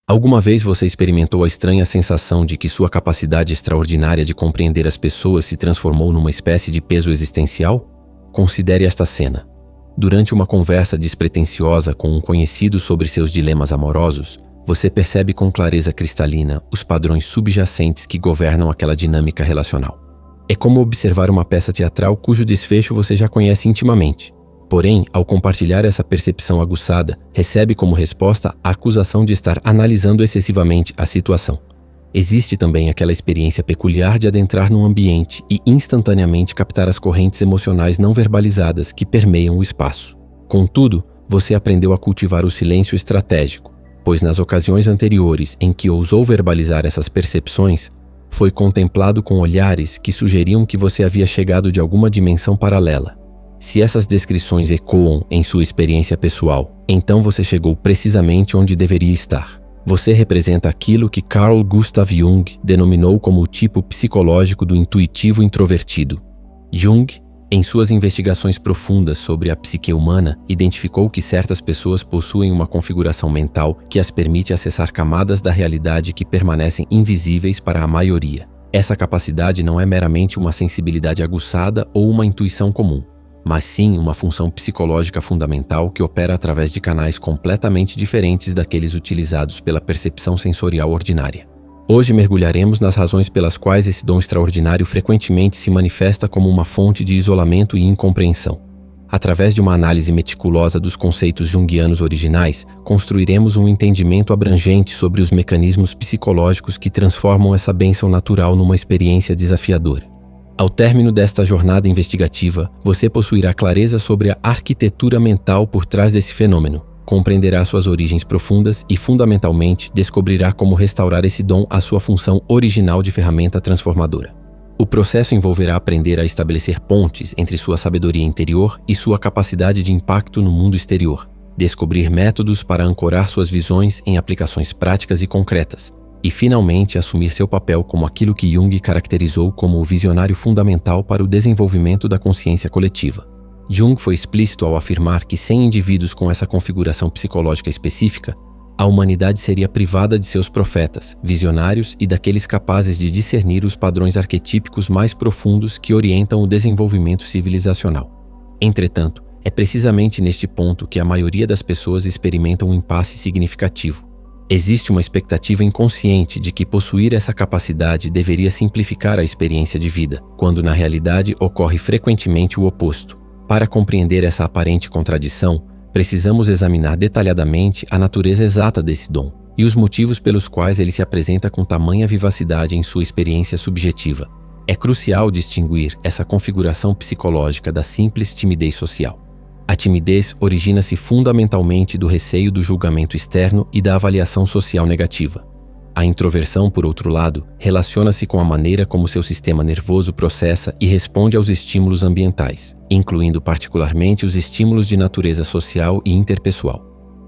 Alguma vez você experimentou a estranha sensação de que sua capacidade extraordinária de compreender as pessoas se transformou numa espécie de peso existencial? Considere esta cena. Durante uma conversa despretensiosa com um conhecido sobre seus dilemas amorosos, você percebe com clareza cristalina os padrões subjacentes que governam aquela dinâmica relacional. É como observar uma peça teatral cujo desfecho você já conhece intimamente. Porém, ao compartilhar essa percepção aguçada, recebe como resposta a acusação de estar analisando excessivamente a situação. Existe também aquela experiência peculiar de adentrar num ambiente e instantaneamente captar as correntes emocionais não verbalizadas que permeiam o espaço. Contudo, você aprendeu a cultivar o silêncio estratégico, pois nas ocasiões anteriores em que ousou verbalizar essas percepções, foi contemplado com olhares que sugeriam que você havia chegado de alguma dimensão paralela. Se essas descrições ecoam em sua experiência pessoal, então você chegou precisamente onde deveria estar. Você representa aquilo que Carl Gustav Jung denominou como o tipo psicológico do intuitivo introvertido. Jung, em suas investigações profundas sobre a psique humana, identificou que certas pessoas possuem uma configuração mental que as permite acessar camadas da realidade que permanecem invisíveis para a maioria. Essa capacidade não é meramente uma sensibilidade aguçada ou uma intuição comum, mas sim uma função psicológica fundamental que opera através de canais completamente diferentes daqueles utilizados pela percepção sensorial ordinária. Hoje mergulharemos nas razões pelas quais esse dom extraordinário frequentemente se manifesta como uma fonte de isolamento e incompreensão. Através de uma análise meticulosa dos conceitos junguianos originais, construiremos um entendimento abrangente sobre os mecanismos psicológicos que transformam essa bênção natural numa experiência desafiadora. Ao término desta jornada investigativa, você possuirá clareza sobre a arquitetura mental por trás desse fenômeno, compreenderá suas origens profundas e, fundamentalmente, descobrirá como restaurar esse dom à sua função original de ferramenta transformadora. O processo envolverá aprender a estabelecer pontes entre sua sabedoria interior e sua capacidade de impacto no mundo exterior, descobrir métodos para ancorar suas visões em aplicações práticas e concretas, e, finalmente, assumir seu papel como aquilo que Jung caracterizou como o visionário fundamental para o desenvolvimento da consciência coletiva. Jung foi explícito ao afirmar que sem indivíduos com essa configuração psicológica específica, a humanidade seria privada de seus profetas, visionários e daqueles capazes de discernir os padrões arquetípicos mais profundos que orientam o desenvolvimento civilizacional. Entretanto, é precisamente neste ponto que a maioria das pessoas experimenta um impasse significativo. Existe uma expectativa inconsciente de que possuir essa capacidade deveria simplificar a experiência de vida, quando na realidade ocorre frequentemente o oposto. Para compreender essa aparente contradição, precisamos examinar detalhadamente a natureza exata desse dom e os motivos pelos quais ele se apresenta com tamanha vivacidade em sua experiência subjetiva. É crucial distinguir essa configuração psicológica da simples timidez social. A timidez origina-se fundamentalmente do receio do julgamento externo e da avaliação social negativa. A introversão, por outro lado, relaciona-se com a maneira como seu sistema nervoso processa e responde aos estímulos ambientais, incluindo particularmente os estímulos de natureza social e interpessoal.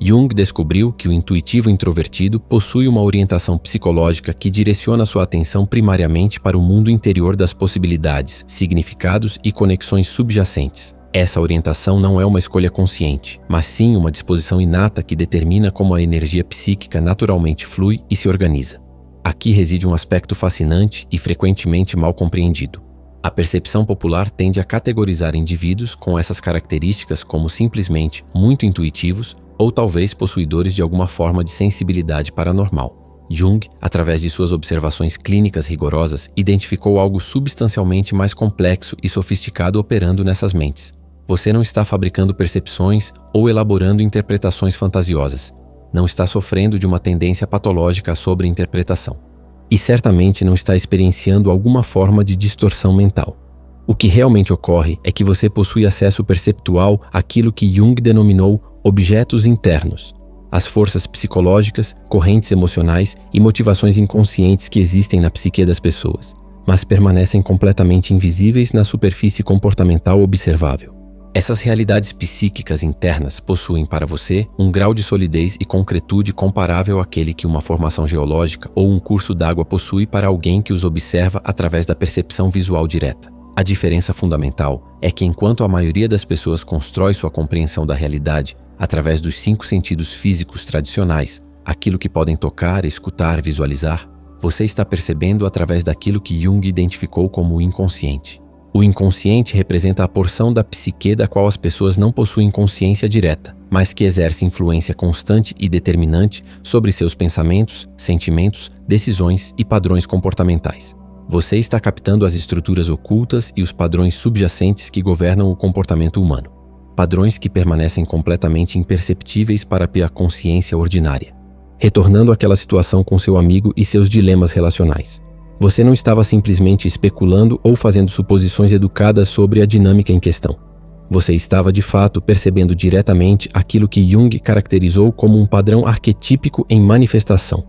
Jung descobriu que o intuitivo introvertido possui uma orientação psicológica que direciona sua atenção primariamente para o mundo interior das possibilidades, significados e conexões subjacentes. Essa orientação não é uma escolha consciente, mas sim uma disposição inata que determina como a energia psíquica naturalmente flui e se organiza. Aqui reside um aspecto fascinante e frequentemente mal compreendido. A percepção popular tende a categorizar indivíduos com essas características como simplesmente muito intuitivos ou talvez possuidores de alguma forma de sensibilidade paranormal. Jung, através de suas observações clínicas rigorosas, identificou algo substancialmente mais complexo e sofisticado operando nessas mentes. Você não está fabricando percepções ou elaborando interpretações fantasiosas. Não está sofrendo de uma tendência patológica à sobreinterpretação. E certamente não está experienciando alguma forma de distorção mental. O que realmente ocorre é que você possui acesso perceptual àquilo que Jung denominou objetos internos, as forças psicológicas, correntes emocionais e motivações inconscientes que existem na psique das pessoas, mas permanecem completamente invisíveis na superfície comportamental observável. Essas realidades psíquicas internas possuem para você um grau de solidez e concretude comparável àquele que uma formação geológica ou um curso d'água possui para alguém que os observa através da percepção visual direta. A diferença fundamental é que enquanto a maioria das pessoas constrói sua compreensão da realidade através dos 5 sentidos físicos tradicionais, aquilo que podem tocar, escutar, visualizar, você está percebendo através daquilo que Jung identificou como o inconsciente. O inconsciente representa a porção da psique da qual as pessoas não possuem consciência direta, mas que exerce influência constante e determinante sobre seus pensamentos, sentimentos, decisões e padrões comportamentais. Você está captando as estruturas ocultas e os padrões subjacentes que governam o comportamento humano. Padrões que permanecem completamente imperceptíveis para a consciência ordinária. Retornando àquela situação com seu amigo e seus dilemas relacionais. Você não estava simplesmente especulando ou fazendo suposições educadas sobre a dinâmica em questão. Você estava, de fato, percebendo diretamente aquilo que Jung caracterizou como um padrão arquetípico em manifestação.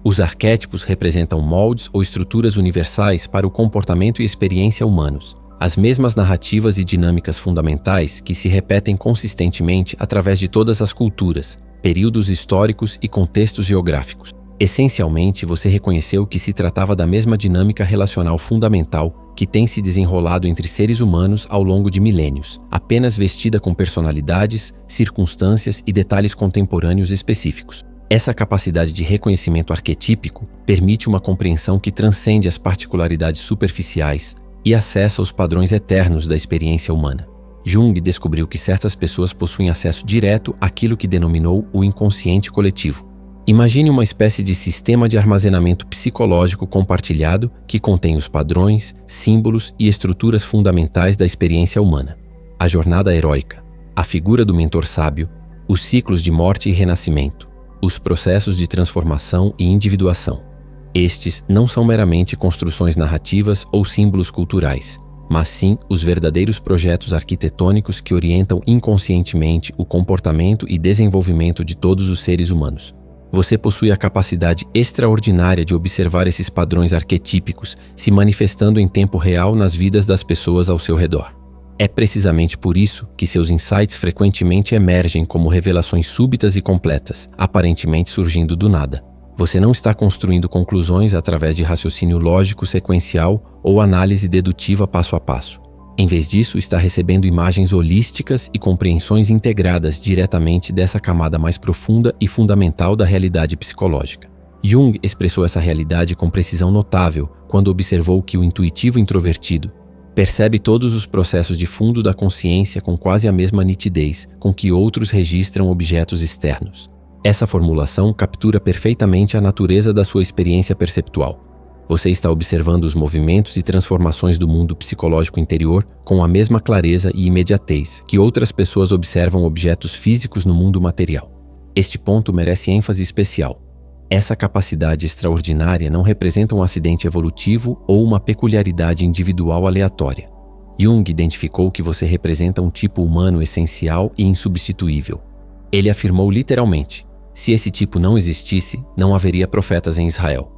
Os arquétipos representam moldes ou estruturas universais para o comportamento e experiência humanos, as mesmas narrativas e dinâmicas fundamentais que se repetem consistentemente através de todas as culturas, períodos históricos e contextos geográficos. Essencialmente, você reconheceu que se tratava da mesma dinâmica relacional fundamental que tem se desenrolado entre seres humanos ao longo de milênios, apenas vestida com personalidades, circunstâncias e detalhes contemporâneos específicos. Essa capacidade de reconhecimento arquetípico permite uma compreensão que transcende as particularidades superficiais e acessa os padrões eternos da experiência humana. Jung descobriu que certas pessoas possuem acesso direto àquilo que denominou o inconsciente coletivo. Imagine uma espécie de sistema de armazenamento psicológico compartilhado que contém os padrões, símbolos e estruturas fundamentais da experiência humana. A jornada heróica, a figura do mentor sábio, os ciclos de morte e renascimento, os processos de transformação e individuação. Estes não são meramente construções narrativas ou símbolos culturais, mas sim os verdadeiros projetos arquitetônicos que orientam inconscientemente o comportamento e desenvolvimento de todos os seres humanos. Você possui a capacidade extraordinária de observar esses padrões arquetípicos se manifestando em tempo real nas vidas das pessoas ao seu redor. É precisamente por isso que seus insights frequentemente emergem como revelações súbitas e completas, aparentemente surgindo do nada. Você não está construindo conclusões através de raciocínio lógico sequencial ou análise dedutiva passo a passo. Em vez disso, está recebendo imagens holísticas e compreensões integradas diretamente dessa camada mais profunda e fundamental da realidade psicológica. Jung expressou essa realidade com precisão notável quando observou que o intuitivo introvertido percebe todos os processos de fundo da consciência com quase a mesma nitidez com que outros registram objetos externos. Essa formulação captura perfeitamente a natureza da sua experiência perceptual. Você está observando os movimentos e transformações do mundo psicológico interior com a mesma clareza e imediatez que outras pessoas observam objetos físicos no mundo material. Este ponto merece ênfase especial. Essa capacidade extraordinária não representa um acidente evolutivo ou uma peculiaridade individual aleatória. Jung identificou que você representa um tipo humano essencial e insubstituível. Ele afirmou literalmente: se esse tipo não existisse, não haveria profetas em Israel.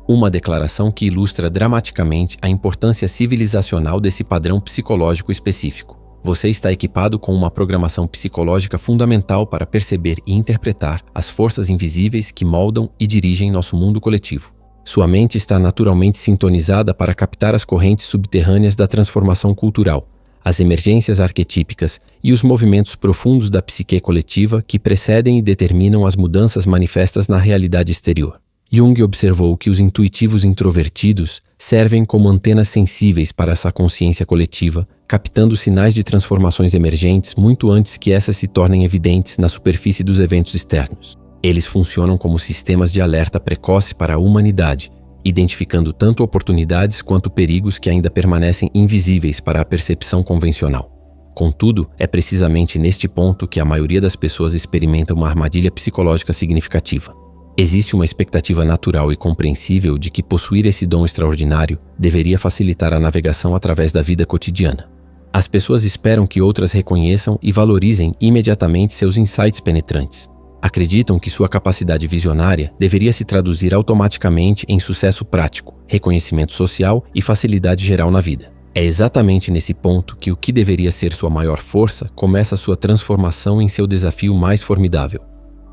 Uma declaração que ilustra dramaticamente a importância civilizacional desse padrão psicológico específico. Você está equipado com uma programação psicológica fundamental para perceber e interpretar as forças invisíveis que moldam e dirigem nosso mundo coletivo. Sua mente está naturalmente sintonizada para captar as correntes subterrâneas da transformação cultural, as emergências arquetípicas e os movimentos profundos da psique coletiva que precedem e determinam as mudanças manifestas na realidade exterior. Jung observou que os intuitivos introvertidos servem como antenas sensíveis para essa consciência coletiva, captando sinais de transformações emergentes muito antes que essas se tornem evidentes na superfície dos eventos externos. Eles funcionam como sistemas de alerta precoce para a humanidade, identificando tanto oportunidades quanto perigos que ainda permanecem invisíveis para a percepção convencional. Contudo, é precisamente neste ponto que a maioria das pessoas experimenta uma armadilha psicológica significativa. Existe uma expectativa natural e compreensível de que possuir esse dom extraordinário deveria facilitar a navegação através da vida cotidiana. As pessoas esperam que outras reconheçam e valorizem imediatamente seus insights penetrantes. Acreditam que sua capacidade visionária deveria se traduzir automaticamente em sucesso prático, reconhecimento social e facilidade geral na vida. É exatamente nesse ponto que o que deveria ser sua maior força começa sua transformação em seu desafio mais formidável.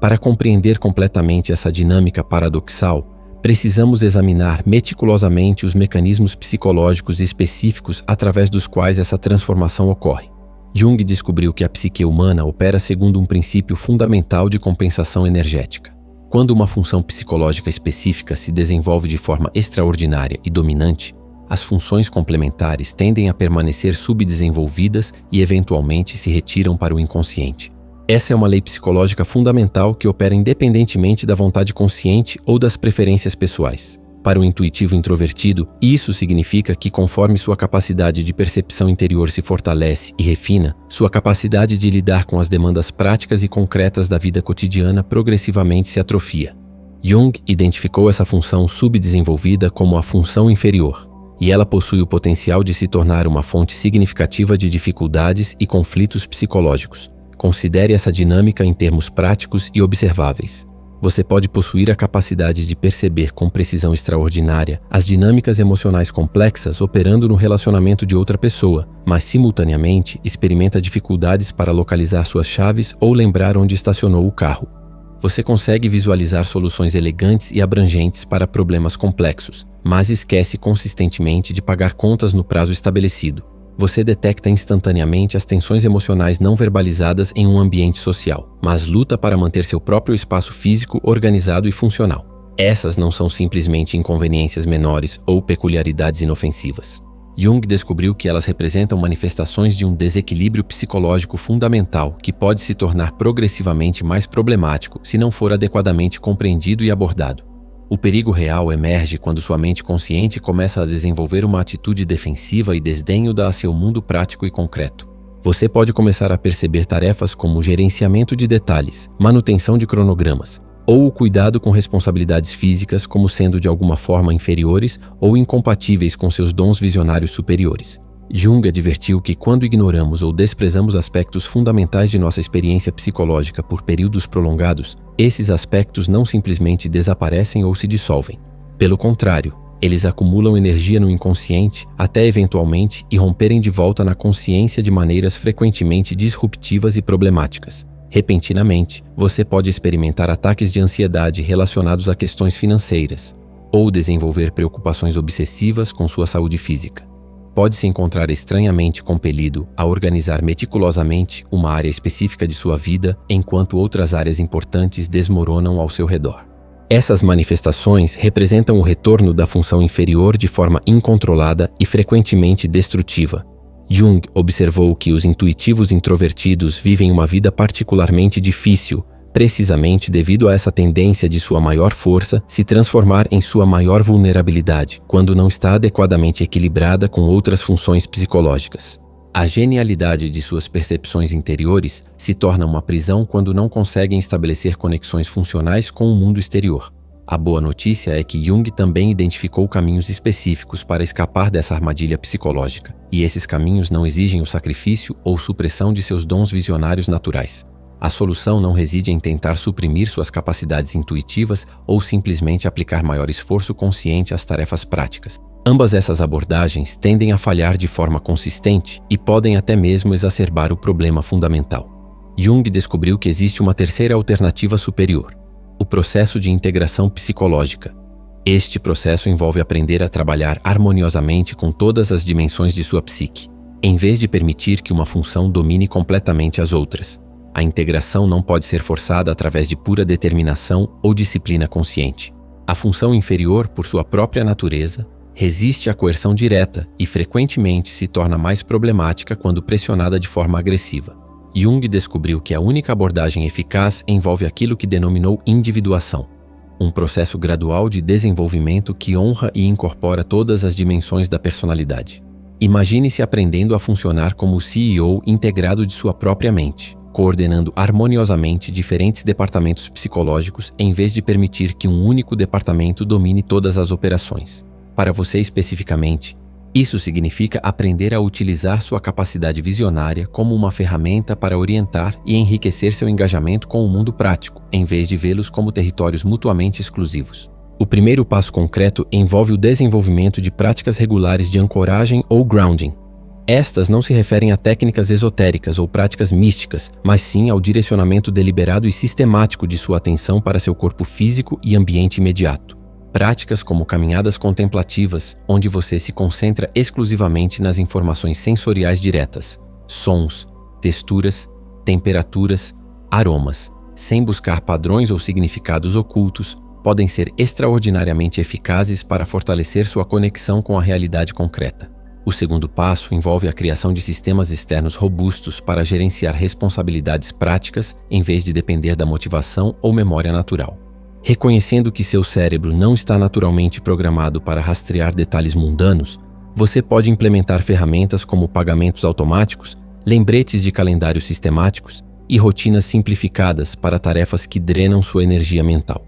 Para compreender completamente essa dinâmica paradoxal, precisamos examinar meticulosamente os mecanismos psicológicos específicos através dos quais essa transformação ocorre. Jung descobriu que a psique humana opera segundo um princípio fundamental de compensação energética. Quando uma função psicológica específica se desenvolve de forma extraordinária e dominante, as funções complementares tendem a permanecer subdesenvolvidas e eventualmente se retiram para o inconsciente. Essa é uma lei psicológica fundamental que opera independentemente da vontade consciente ou das preferências pessoais. Para o intuitivo introvertido, isso significa que, conforme sua capacidade de percepção interior se fortalece e refina, sua capacidade de lidar com as demandas práticas e concretas da vida cotidiana progressivamente se atrofia. Jung identificou essa função subdesenvolvida como a função inferior, e ela possui o potencial de se tornar uma fonte significativa de dificuldades e conflitos psicológicos. Considere essa dinâmica em termos práticos e observáveis. Você pode possuir a capacidade de perceber com precisão extraordinária as dinâmicas emocionais complexas operando no relacionamento de outra pessoa, mas simultaneamente experimenta dificuldades para localizar suas chaves ou lembrar onde estacionou o carro. Você consegue visualizar soluções elegantes e abrangentes para problemas complexos, mas esquece consistentemente de pagar contas no prazo estabelecido. Você detecta instantaneamente as tensões emocionais não verbalizadas em um ambiente social, mas luta para manter seu próprio espaço físico organizado e funcional. Essas não são simplesmente inconveniências menores ou peculiaridades inofensivas. Jung descobriu que elas representam manifestações de um desequilíbrio psicológico fundamental que pode se tornar progressivamente mais problemático se não for adequadamente compreendido e abordado. O perigo real emerge quando sua mente consciente começa a desenvolver uma atitude defensiva e desdenho-da a seu mundo prático e concreto. Você pode começar a perceber tarefas como gerenciamento de detalhes, manutenção de cronogramas, ou o cuidado com responsabilidades físicas como sendo de alguma forma inferiores ou incompatíveis com seus dons visionários superiores. Jung advertiu que quando ignoramos ou desprezamos aspectos fundamentais de nossa experiência psicológica por períodos prolongados, esses aspectos não simplesmente desaparecem ou se dissolvem. Pelo contrário, eles acumulam energia no inconsciente até eventualmente irromperem de volta na consciência de maneiras frequentemente disruptivas e problemáticas. Repentinamente, você pode experimentar ataques de ansiedade relacionados a questões financeiras, ou desenvolver preocupações obsessivas com sua saúde física. Pode se encontrar estranhamente compelido a organizar meticulosamente uma área específica de sua vida enquanto outras áreas importantes desmoronam ao seu redor. Essas manifestações representam o retorno da função inferior de forma incontrolada e frequentemente destrutiva. Jung observou que os intuitivos introvertidos vivem uma vida particularmente difícil, precisamente devido a essa tendência de sua maior força se transformar em sua maior vulnerabilidade, quando não está adequadamente equilibrada com outras funções psicológicas. A genialidade de suas percepções interiores se torna uma prisão quando não conseguem estabelecer conexões funcionais com o mundo exterior. A boa notícia é que Jung também identificou caminhos específicos para escapar dessa armadilha psicológica, e esses caminhos não exigem o sacrifício ou supressão de seus dons visionários naturais. A solução não reside em tentar suprimir suas capacidades intuitivas ou simplesmente aplicar maior esforço consciente às tarefas práticas. Ambas essas abordagens tendem a falhar de forma consistente e podem até mesmo exacerbar o problema fundamental. Jung descobriu que existe uma terceira alternativa superior: o processo de integração psicológica. Este processo envolve aprender a trabalhar harmoniosamente com todas as dimensões de sua psique, em vez de permitir que uma função domine completamente as outras. A integração não pode ser forçada através de pura determinação ou disciplina consciente. A função inferior, por sua própria natureza, resiste à coerção direta e frequentemente se torna mais problemática quando pressionada de forma agressiva. Jung descobriu que a única abordagem eficaz envolve aquilo que denominou individuação, um processo gradual de desenvolvimento que honra e incorpora todas as dimensões da personalidade. Imagine-se aprendendo a funcionar como o CEO integrado de sua própria mente, coordenando harmoniosamente diferentes departamentos psicológicos em vez de permitir que um único departamento domine todas as operações. Para você especificamente, isso significa aprender a utilizar sua capacidade visionária como uma ferramenta para orientar e enriquecer seu engajamento com o mundo prático, em vez de vê-los como territórios mutuamente exclusivos. O primeiro passo concreto envolve o desenvolvimento de práticas regulares de ancoragem ou grounding. Estas não se referem a técnicas esotéricas ou práticas místicas, mas sim ao direcionamento deliberado e sistemático de sua atenção para seu corpo físico e ambiente imediato. Práticas como caminhadas contemplativas, onde você se concentra exclusivamente nas informações sensoriais diretas, sons, texturas, temperaturas, aromas, sem buscar padrões ou significados ocultos, podem ser extraordinariamente eficazes para fortalecer sua conexão com a realidade concreta. O segundo passo envolve a criação de sistemas externos robustos para gerenciar responsabilidades práticas em vez de depender da motivação ou memória natural. Reconhecendo que seu cérebro não está naturalmente programado para rastrear detalhes mundanos, você pode implementar ferramentas como pagamentos automáticos, lembretes de calendários sistemáticos e rotinas simplificadas para tarefas que drenam sua energia mental.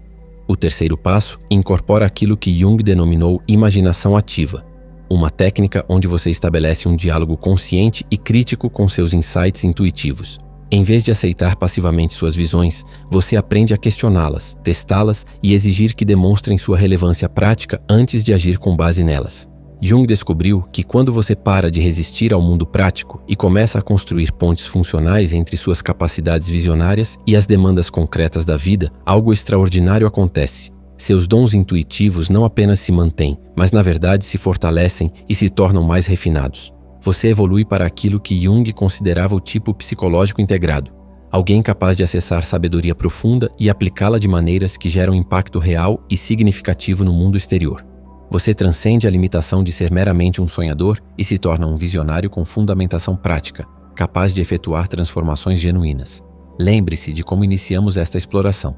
O terceiro passo incorpora aquilo que Jung denominou imaginação ativa, uma técnica onde você estabelece um diálogo consciente e crítico com seus insights intuitivos. Em vez de aceitar passivamente suas visões, você aprende a questioná-las, testá-las e exigir que demonstrem sua relevância prática antes de agir com base nelas. Jung descobriu que quando você para de resistir ao mundo prático e começa a construir pontes funcionais entre suas capacidades visionárias e as demandas concretas da vida, algo extraordinário acontece. Seus dons intuitivos não apenas se mantêm, mas na verdade se fortalecem e se tornam mais refinados. Você evolui para aquilo que Jung considerava o tipo psicológico integrado, alguém capaz de acessar sabedoria profunda e aplicá-la de maneiras que geram impacto real e significativo no mundo exterior. Você transcende a limitação de ser meramente um sonhador e se torna um visionário com fundamentação prática, capaz de efetuar transformações genuínas. Lembre-se de como iniciamos esta exploração,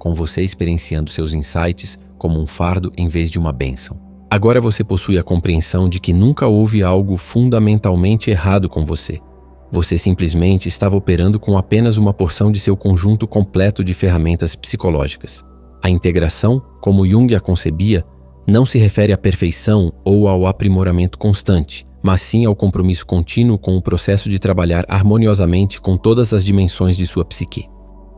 com você experienciando seus insights como um fardo em vez de uma bênção. Agora você possui a compreensão de que nunca houve algo fundamentalmente errado com você. Você simplesmente estava operando com apenas uma porção de seu conjunto completo de ferramentas psicológicas. A integração, como Jung a concebia, não se refere à perfeição ou ao aprimoramento constante, mas sim ao compromisso contínuo com o processo de trabalhar harmoniosamente com todas as dimensões de sua psique.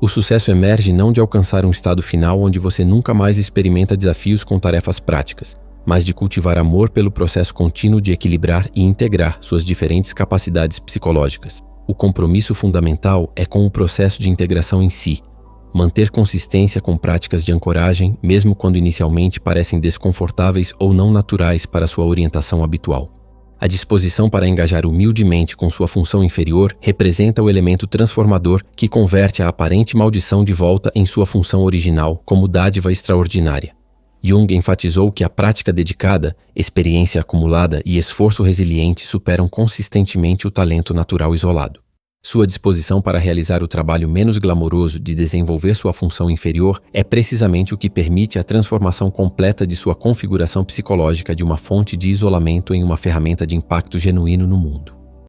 O sucesso emerge não de alcançar um estado final onde você nunca mais experimenta desafios com tarefas práticas, mas de cultivar amor pelo processo contínuo de equilibrar e integrar suas diferentes capacidades psicológicas. O compromisso fundamental é com o processo de integração em si. Manter consistência com práticas de ancoragem, mesmo quando inicialmente parecem desconfortáveis ou não naturais para sua orientação habitual. A disposição para engajar humildemente com sua função inferior representa o elemento transformador que converte a aparente maldição de volta em sua função original como dádiva extraordinária. Jung enfatizou que a prática dedicada, experiência acumulada e esforço resiliente superam consistentemente o talento natural isolado. Sua disposição para realizar o trabalho menos glamouroso de desenvolver sua função inferior é precisamente o que permite a transformação completa de sua configuração psicológica de uma fonte de isolamento em uma ferramenta de impacto genuíno no mundo.